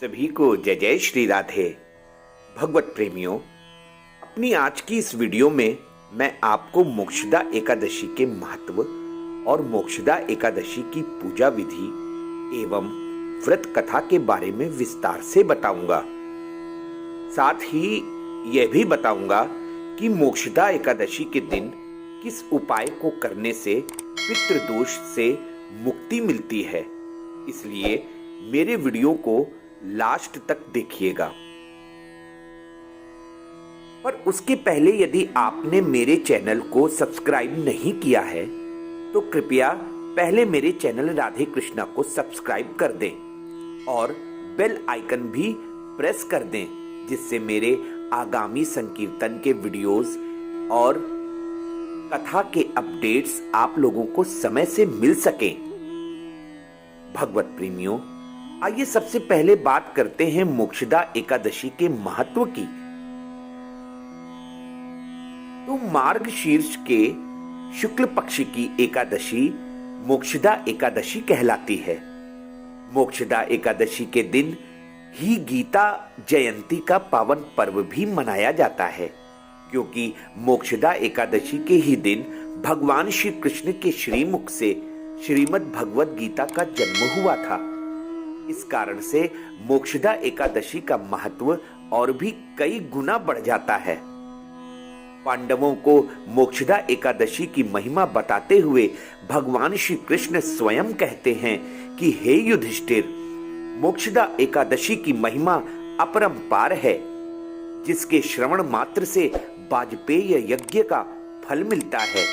सभी को जय जय श्री राधे। भगवत प्रेमियों, अपनी आज की इस वीडियो में मैं आपको मोक्षदा एकादशी के महत्व और मोक्षदा एकादशी की पूजा विधि एवं व्रत कथा के बारे में विस्तार से बताऊंगा। साथ ही यह भी बताऊंगा कि मोक्षदा एकादशी के दिन किस उपाय को करने से पितृदोष से मुक्ति मिलती है। इसलिए मेरे वीडियो को लास्ट तक देखिएगा। पर उसके पहले यदि आपने मेरे चैनल को सब्सक्राइब नहीं किया है तो कृपया पहले मेरे चैनल राधे कृष्णा को सब्सक्राइब कर दें और बेल आइकन भी प्रेस कर दें, जिससे मेरे आगामी संकीर्तन के वीडियोस और कथा के अपडेट्स आप लोगों को समय से मिल सकें। भगवत प्रेमियों, आइए सबसे पहले बात करते हैं मोक्षदा एकादशी के महत्व की। तो मार्गशीर्ष के शुक्ल पक्ष की एकादशी मोक्षदा एकादशी कहलाती है। मोक्षदा एकादशी के दिन ही गीता जयंती का पावन पर्व भी मनाया जाता है, क्योंकि मोक्षदा एकादशी के ही दिन भगवान श्री कृष्ण के श्रीमुख से श्रीमद् भगवत गीता का जन्म हुआ था। इस कारण से मोक्षदा एकादशी का महत्व और भी कई गुना बढ़ जाता है। पांडवों को मोक्षदा एकादशी की महिमा बताते हुए भगवान श्री कृष्ण स्वयं कहते हैं कि हे युधिष्ठिर, मोक्षदा एकादशी की महिमा अपरंपार है, जिसके श्रवण मात्र से वाजपेय यज्ञ का फल मिलता है।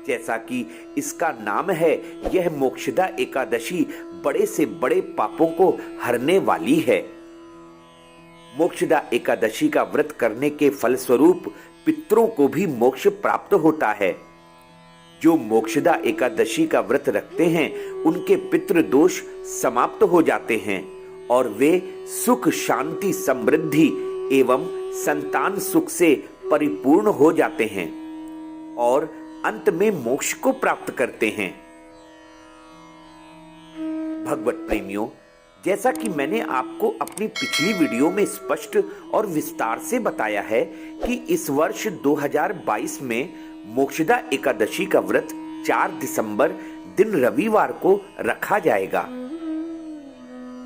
जैसा कि इसका नाम है, यह मोक्षदा एकादशी बड़े से बड़े पापों को हरने वाली है। मोक्षदा एकादशी का व्रत करने के फलस्वरूप पितरों को भी मोक्ष प्राप्त होता है। जो मोक्षदा एकादशी का व्रत रखते हैं उनके पितृ दोष समाप्त हो जाते हैं और वे सुख, शांति, समृद्धि एवं संतान सुख से परिपूर्ण हो जाते हैं और अंत में मोक्ष को प्राप्त करते हैं। भगवत प्रेमियों, जैसा कि मैंने आपको अपनी पिछली वीडियो में स्पष्ट और विस्तार से बताया है कि इस वर्ष 2022 में मोक्षदा एकादशी का व्रत 4 दिसंबर दिन रविवार को रखा जाएगा।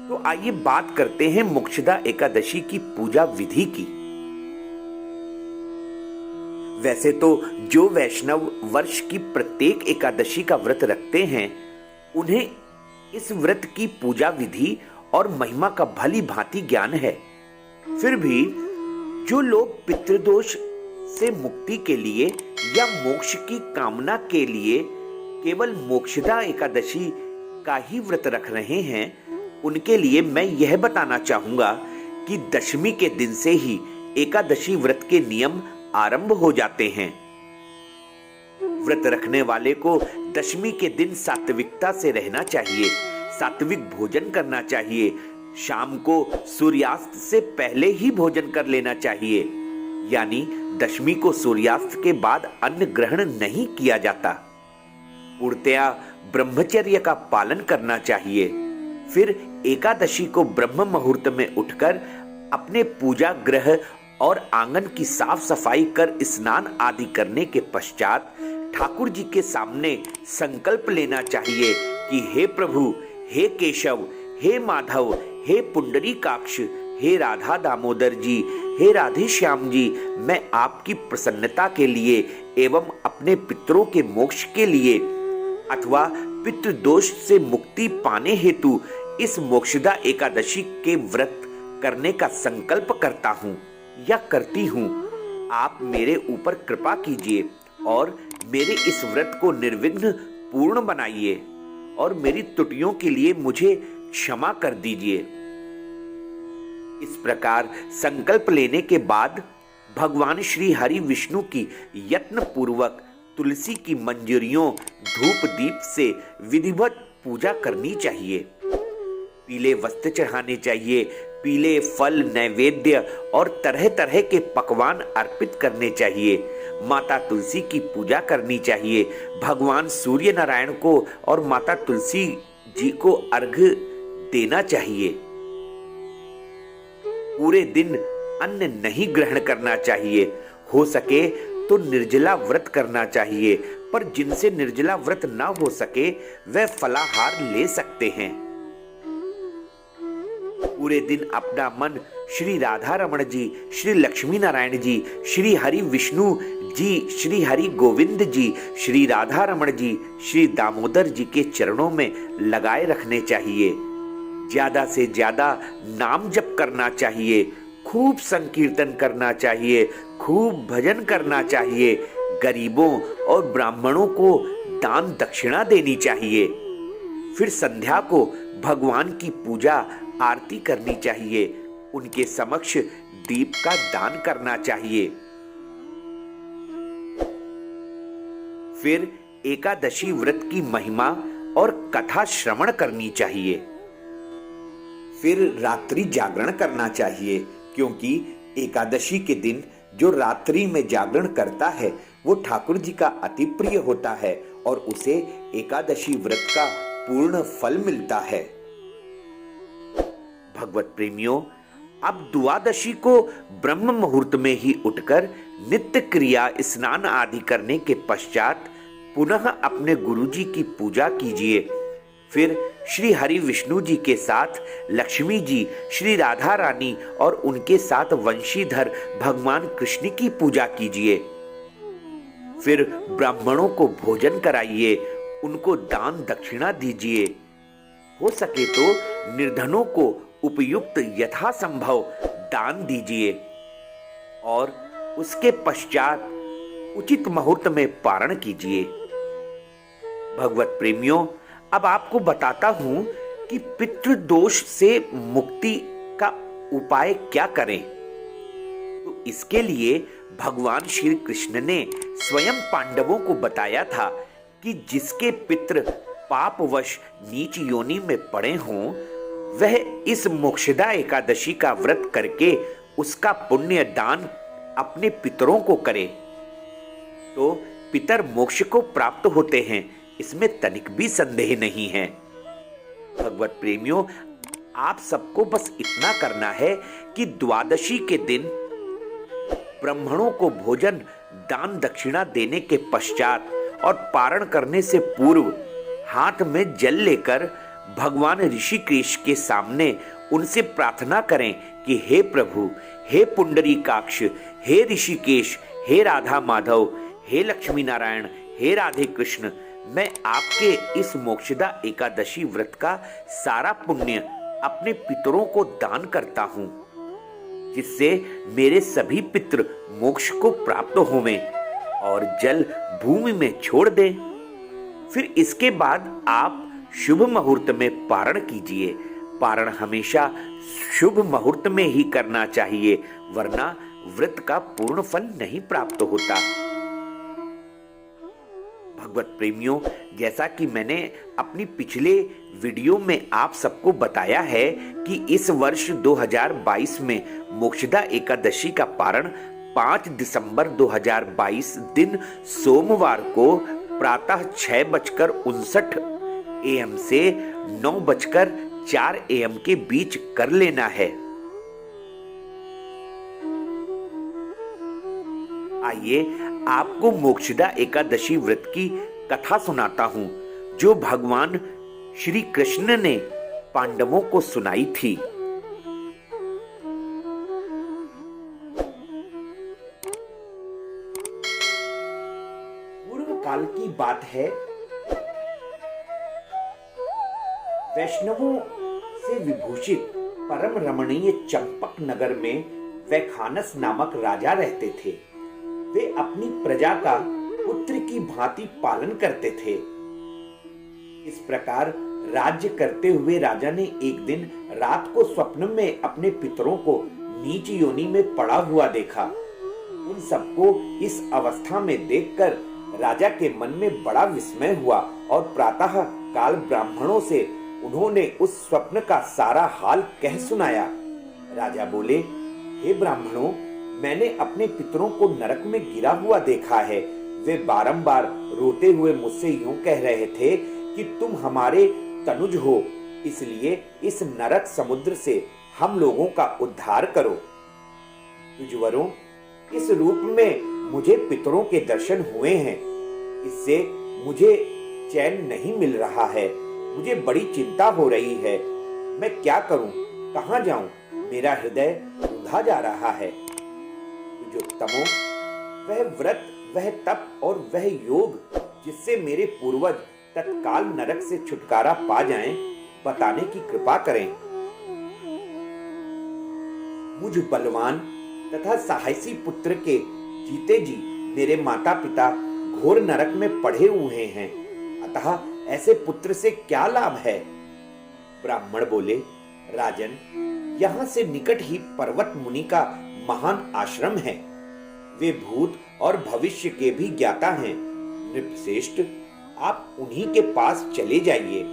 तो आइए बात करते हैं मोक्षदा एकादशी की पूजा विधि की। वैसे तो जो वैष्णव वर्ष की प्रत्येक एकादशी का व्रत रखते हैं उन्हें इस व्रत की पूजा विधि और महिमा का भली भांति ज्ञान है। फिर भी जो लोग पितृदोष से मुक्ति के लिए या मोक्ष की कामना के लिए केवल मोक्षदा एकादशी का ही व्रत रख रहे हैं, उनके लिए मैं यह बताना चाहूंगा कि दशमी के दिन से ही एकादशी व्रत के नियम आरंभ हो जाते हैं। व्रत रखने वाले को दशमी के दिन सात्विकता से रहना चाहिए, सात्विक भोजन करना चाहिए। शाम को सूर्यास्त से पहले ही भोजन कर लेना चाहिए, यानी दशमी को सूर्यास्त के बाद अन्न ग्रहण नहीं किया जाता। पूर्णतया ब्रह्मचर्य का पालन करना चाहिए। फिर एकादशी को ब्रह्म मुहूर्त में उठकर अपने पूजा गृह और आंगन की साफ सफाई कर स्नान आदि करने के पश्चात ठाकुर जी के सामने संकल्प लेना चाहिए कि हे प्रभु, हे केशव, हे माधव, हे पुंडरीकाक्ष, हे राधा दामोदर जी, हे राधे श्याम जी, मैं आपकी प्रसन्नता के लिए एवं अपने पितरों के मोक्ष के लिए अथवा पितृदोष से मुक्ति पाने हेतु इस मोक्षदा एकादशी के व्रत करने का संकल्प करता हूँ या करती हूँ। आप मेरे ऊपर कृपा कीजिए और मेरे इस व्रत को निर्विघ्न पूर्ण बनाइए और मेरी त्रुटियों के लिए मुझे क्षमा कर दीजिए। इस प्रकार संकल्प लेने के बाद भगवान श्री हरि विष्णु की यत्न पूर्वक तुलसी की मंजरियों धूप दीप से विधिवत पूजा करनी चाहिए। पीले वस्त्र चढ़ाने चाहिए, पीले फल, नैवेद्य और तरह तरह के पकवान अर्पित करने चाहिए। माता तुलसी की पूजा करनी चाहिए। भगवान सूर्य नारायण को और माता तुलसी जी को अर्घ्य देना चाहिए। पूरे दिन अन्न नहीं ग्रहण करना चाहिए। हो सके तो निर्जला व्रत करना चाहिए, पर जिनसे निर्जला व्रत ना हो सके वह फलाहार ले सकते हैं। पूरे दिन अपना मन श्री राधा रमण जी, श्री लक्ष्मी नारायण जी, श्री हरि विष्णु जी, श्री हरि गोविंद जी, श्री राधा रमण जी, श्री दामोदर जी के चरणों में लगाए रखने चाहिए। ज्यादा से ज्यादा नाम जप करना चाहिए, खूब संकीर्तन करना चाहिए, खूब भजन करना चाहिए। गरीबों और ब्राह्मणों को दान दक्षिणा देनी चाहिए। फिर संध्या को भगवान की पूजा आरती करनी चाहिए। उनके समक्ष दीप का दान करना चाहिए। फिर एकादशी व्रत की महिमा और कथा श्रवण करनी चाहिए। फिर रात्रि जागरण करना चाहिए, क्योंकि एकादशी के दिन जो रात्रि में जागरण करता है वो ठाकुर जी का अति प्रिय होता है और उसे एकादशी व्रत का पूर्ण फल मिलता है। भगवत प्रेमियों, अब द्वादशी को ब्रह्म मुहूर्त में ही उठकर नित्य क्रिया स्नान आदि करने के पश्चात पुनः अपने गुरुजी की पूजा कीजिए। फिर श्री हरि विष्णु जी के साथ लक्ष्मी जी, श्री राधा रानी और उनके साथ वंशीधर भगवान कृष्ण की पूजा कीजिए। फिर ब्राह्मणों को भोजन कराइए, उनको दान दक्षिणा दीजिए। हो सके तो निर्धनों को उपयुक्त यथासंभव दान दीजिए और उसके पश्चात उचित मुहूर्त में पारण कीजिए। भगवत प्रेमियों, अब आपको बताता हूं कि पितृदोष से मुक्ति का उपाय क्या करें। तो इसके लिए भगवान श्री कृष्ण ने स्वयं पांडवों को बताया था कि जिसके पितृ पापवश नीच योनि में पड़े हों वह इस मोक्षदा एकादशी का व्रत करके उसका पुण्य दान अपने पितरों को करे तो पितर मोक्ष को प्राप्त होते हैं। इसमें तनिक भी संदेह नहीं है। भगवत प्रेमियों, आप सबको बस इतना करना है कि द्वादशी के दिन ब्राह्मणों को भोजन दान दक्षिणा देने के पश्चात और पारण करने से पूर्व हाथ में जल लेकर भगवान ऋषिकेश के सामने उनसे प्रार्थना करें कि हे प्रभु, हे पुंडरीकाक्ष, हे ऋषिकेश, हे राधा माधव, हे लक्ष्मी नारायण, हे राधे कृष्ण, मैं आपके इस मोक्षदा एकादशी व्रत का सारा पुण्य अपने पितरों को दान करता हूं, जिससे मेरे सभी पितृ मोक्ष को प्राप्त होवें और जल भूमि में छोड़ दें। फिर इसके बाद आप शुभ मुहूर्त में पारण कीजिए। पारण हमेशा शुभ मुहूर्त में ही करना चाहिए, वरना व्रत का पूर्ण फल नहीं प्राप्त होता। भगवत प्रेमियों, जैसा कि मैंने अपनी पिछले वीडियो में आप सबको बताया है कि इस वर्ष 2022 में मोक्षदा एकादशी का पारण 5 दिसंबर 2022 दिन सोमवार को प्रातः 6:59 AM से 9:04 AM के बीच कर लेना है। आइए आपको मोक्षदा एकादशी व्रत की कथा सुनाता हूं, जो भगवान श्री कृष्ण ने पांडवों को सुनाई थी। पूर्व काल की बात है। वैष्णवों से विभूषित परम रमणीय चंपक नगर में वैखानस नामक राजा रहते थे। वे अपनी प्रजा का पुत्र की भांति पालन करते थे। इस प्रकार राज्य करते हुए राजा ने एक दिन रात को स्वप्न में अपने पितरों को नीच योनि में पड़ा हुआ देखा। उन सबको इस अवस्था में देखकर राजा के मन में बड़ा विस्मय हुआ और प्रातः काल ब्राह्मणों से उन्होंने उस स्वप्न का सारा हाल कह सुनाया। राजा बोले, हे ब्राह्मणों, मैंने अपने पितरों को नरक में गिरा हुआ देखा है। वे बारंबार रोते हुए मुझसे यूं कह रहे थे कि तुम हमारे तनुज हो, इसलिए इस नरक समुद्र से हम लोगों का उद्धार करो। तुझवरों, इस रूप में मुझे पितरों के दर्शन हुए हैं, इससे मुझे चैन नहीं मिल रहा है। मुझे बड़ी चिंता हो रही है। मैं क्या करूं, कहां जाऊं? मेरा हृदय रुंधा जा रहा है। तुझोत्तमों, वह व्रत, वह तप और वह योग जिससे मेरे पूर्वज तत्काल नरक से छुटकारा पा जाएं, बताने की कृपा करें। मुझ बलवान तथा साहसी पुत्र के जीते जी मेरे माता पिता घोर नरक में पड़े हुए हैं, अतः ऐसे पुत्र से क्या लाभ है? ब्राह्मण बोले, राजन, यहाँ से निकट ही पर्वत मुनि का महान आश्रम है। वे भूत और भविष्य के भी ज्ञाता हैं। नृपश्रेष्ठ, आप उन्हीं के पास चले जाइए।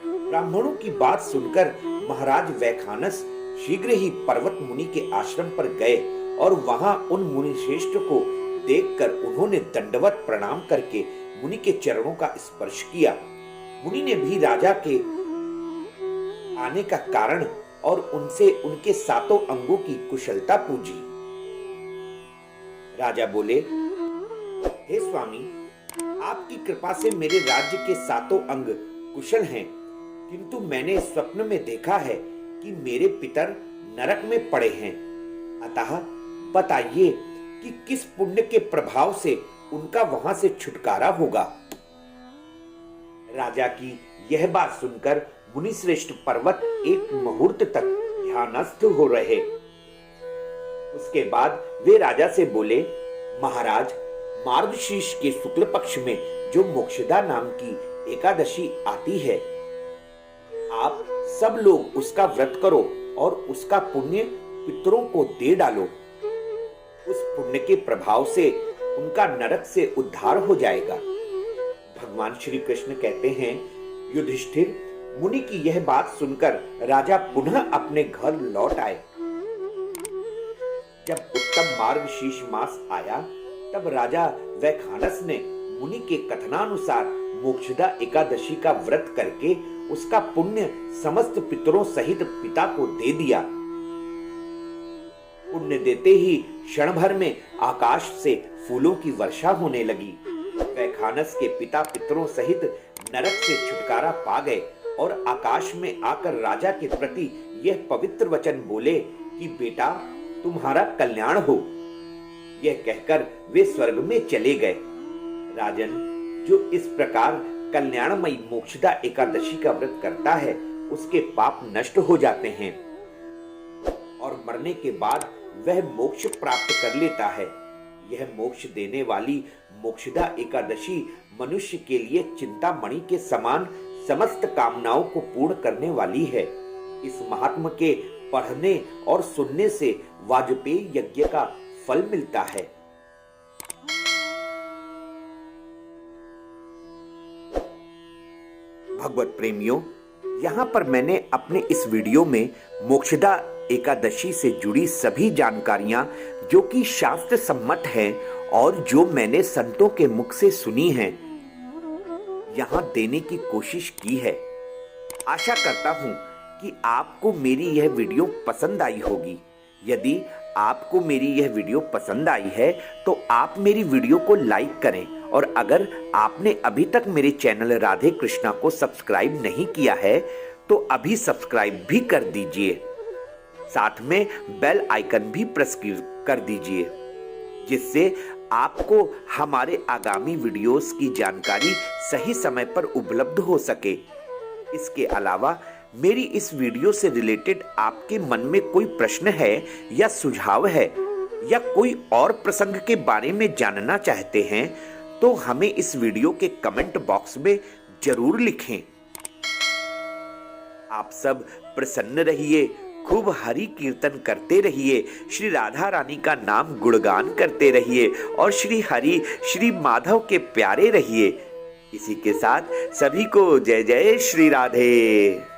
ब्राह्मणों की बात सुनकर महाराज वैखानस शीघ्र ही पर्वत मुनि के आश्रम पर गए और वहां उन मुनि श्रेष्ठ को देखकर उन्होंने दंडवत प्रणाम करके मुनि के चरणों का स्पर्श किया। मुनि ने भी राजा के आने का कारण और उनसे उनके सातों अंगों की कुशलता पूछी। राजा बोले, हे स्वामी, आपकी कृपा से मेरे राज्य के सातों अंग कुशल हैं, किंतु मैंने स्वप्न में देखा है कि मेरे पितर नरक में पड़े हैं। अतः बताइए कि किस पुण्य के प्रभाव से उनका वहां से छुटकारा होगा। राजा की यह बात सुनकर मुनिश्रेष्ठ पर्वत एक मुहूर्त तक ध्यानस्थ हो रहे। उसके बाद वे राजा से बोले, महाराज, मार्गशीर्ष के शुक्ल पक्ष में जो मोक्षदा नाम की एकादशी आती है, आप सब लोग उसका व्रत करो और उसका पुण्य पितरों को दे डालो। उस पुण्य के प्रभाव से उनका नरक से उद्धार हो जाएगा। भगवान श्री कृष्ण कहते हैं, युधिष्ठिर, मुनि की यह बात सुनकर राजा पुनः अपने घर लौट आए। जब उत्तम मार्गशीर्ष मास आया, तब राजा वैखानस ने मुनि के कथनानुसार मोक्षदा एकादशी का व्रत करके उसका पुण्य समस्त पितरों सहित पिता को दे दिया। पुण्य देते ही क्षण भर में आकाश से फूलों की वर्षा होने लगी। वैखानस के पिता पितरों सहित नरक से छुटकारा पा गए और आकाश में आकर राजा के प्रति यह पवित्र वचन बोले कि बेटा, तुम्हारा कल्याण हो। यह कहकर वे स्वर्ग में चले गए। राजन, जो इस प्रकार कल्याणमयी मोक्षदा एकादशी का व्रत करता है, उसके पाप नष्ट हो जाते हैं और मरने के बाद वह मोक्ष प्राप्त कर लेता है। यह मोक्ष देने वाली मोक्षदा एकादशी मनुष्य के लिए चिंतामणि के समान समस्त कामनाओं को पूर्ण करने वाली है। इस महात्म के पढ़ने और सुनने से वाजपेयी यज्ञ का फल मिलता है। भगवत प्रेमियों, यहाँ पर मैंने अपने इस वीडियो में मोक्षदा एकादशी से जुड़ी सभी जानकारियां जो कि शास्त्र सम्मत हैं और जो मैंने संतों के मुख से सुनी हैं, यहाँ देने की कोशिश की है। आशा करता हूँ कि आपको मेरी यह वीडियो पसंद आई होगी। यदि आपको मेरी यह वीडियो पसंद आई है तो आप मेरी वीडियो को लाइक करें, और अगर आपने अभी तक मेरे चैनल राधे कृष्णा को सब्सक्राइब नहीं किया है तो अभी सब्सक्राइब भी कर दीजिए। साथ में बेल आइकन भी प्रेस कर दीजिए, जिससे आपको हमारे आगामी वीडियोस की जानकारी सही समय पर उपलब्ध हो सके। इसके अलावा मेरी इस वीडियो से रिलेटेड आपके मन में कोई प्रश्न है या सुझाव है या कोई और प्रसंग के बारे में जानना चाहते हैं तो हमें इस वीडियो के कमेंट बॉक्स में जरूर लिखें। आप सब प्रसन्न रहिए, खूब हरि कीर्तन करते रहिए, श्री राधा रानी का नाम गुणगान करते रहिए और श्री हरि श्री माधव के प्यारे रहिए। इसी के साथ सभी को जय जय श्री राधे।